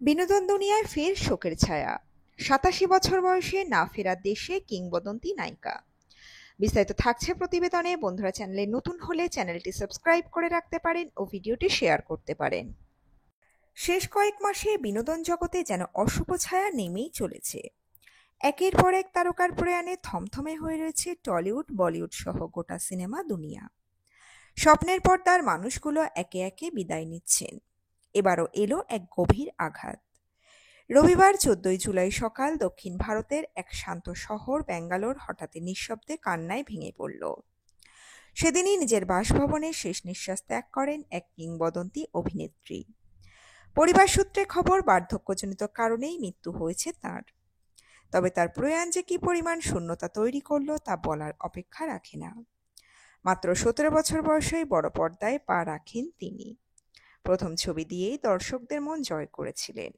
বিনোদন দুনিয়ায় ফের শোকের ছায়া। ৮৭ বছর বয়সে না ফেরা দেশে কিংবদন্তি নায়িকা। বিস্তারিত থাকছে প্রতিবেদনে। বন্ধুরা, চ্যানেলে নতুন হলে চ্যানেলটি সাবস্ক্রাইব করে রাখতে পারেন ও ভিডিওটি শেয়ার করতে পারেন। শেষ কয়েক মাসে বিনোদন জগতে যেন অশুভ ছায়া নেমেই চলেছে। একের পর এক তারকার প্রয়াণে থমথমে হয়ে রয়েছে টলিউড, বলিউড সহ গোটা সিনেমা দুনিয়া। স্বপ্নের পর্দার মানুষগুলো একে একে বিদায় নিচ্ছেন। এবারও এলো এক গভীর আঘাত। রবিবার ১৪ জুলাই সকাল দক্ষিণ ভারতের এক শান্ত শহর ব্যাঙ্গালোর হঠাৎই নিঃশব্দে কান্নায় ভেঙে পড়ল। সেদিনই নিজের বাসভবনে শেষ নিঃশ্বাস ত্যাগ করেন এক কিংবদন্তি অভিনেত্রী। পরিবার সূত্রে খবর, বার্ধক্যজনিত কারণেই মৃত্যু হয়েছে তাঁর। তবে তার প্রয়াণ যে কী পরিমাণ শূন্যতা তৈরি করল তা বলার অপেক্ষা রাখে না। মাত্র ১৭ বছর বয়সেই বড় পর্দায় পা রাখেন তিনি। প্রথম ছবি দিয়েই দর্শকদের মন জয় করেছিলেন।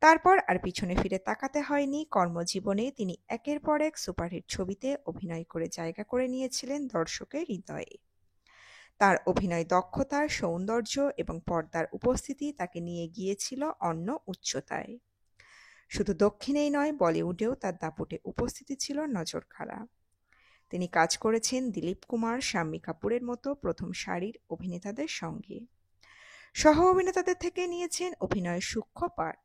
তারপর আর পিছনে ফিরে তাকাতে হয়নি। কর্মজীবনে তিনি একের পর এক সুপারহিট ছবিতে অভিনয় করে জায়গা করে নিয়েছিলেন দর্শকের হৃদয়ে। তার অভিনয় দক্ষতা, সৌন্দর্য এবং পর্দার উপস্থিতি তাকে নিয়ে গিয়েছিল অন্য উচ্চতায়। শুধু দক্ষিণেই নয়, বলিউডেও তার দাপটে উপস্থিতি ছিল নজরকাড়া। তিনি কাজ করেছেন দিলীপ কুমার, শাম্মী কাপুরের মতো প্রথম সারির অভিনেতাদের সঙ্গে। সহ অভিনেতাদের থেকে নিয়েছেন অভিনয়ের সূক্ষ্ম পাঠ।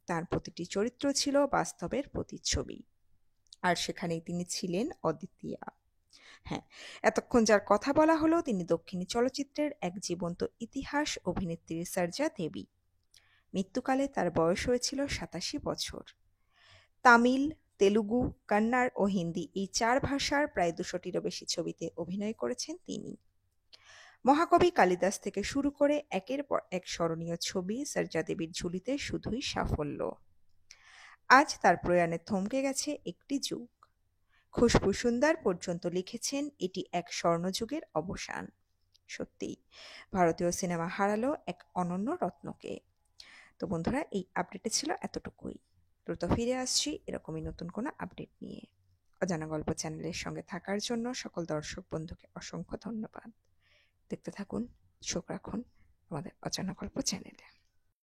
তার প্রতিটি চরিত্র ছিল বাস্তবের প্রতিচ্ছবি। আর সেখানেই তিনি ছিলেন অদ্বিতীয়া। হ্যাঁ, এতক্ষণ যার কথা বলা হলো তিনি দক্ষিণী চলচ্চিত্রের এক জীবন্ত ইতিহাস, অভিনেত্রী সরজা দেবী। মৃত্যুকালে তার বয়স হয়েছিল ৮৭ বছর। তামিল, তেলুগু, কন্নড় ও হিন্দি এই ৪ ভাষার প্রায় ২০০টিরও বেশি ছবিতে অভিনয় করেছেন তিনি। মহাকবি কালিদাস থেকে শুরু করে একের পর এক স্মরণীয় ছবি সরজা দেবীর ঝুলিতে শুধুই সাফল্য। আজ তার প্রয়াণে থমকে গেছে একটি যুগ। খুশবু সুন্দর পর্যন্ত লিখেছেন, এটি এক স্বর্ণযুগের অবসান। সত্যিই ভারতীয় সিনেমা হারালো এক অনন্য রত্নকে। তো বন্ধুরা, এই আপডেটে ছিল এতটুকুই। দ্রুত ফিরে আসছি এরকমই নতুন কোনো আপডেট নিয়ে। অজানা গল্প চ্যানেলের সঙ্গে থাকার জন্য সকল দর্শক বন্ধুকে অসংখ্য ধন্যবাদ। দেখতে থাকুন, চোখ রাখুন আমাদের অজানা গল্প চ্যানেলে।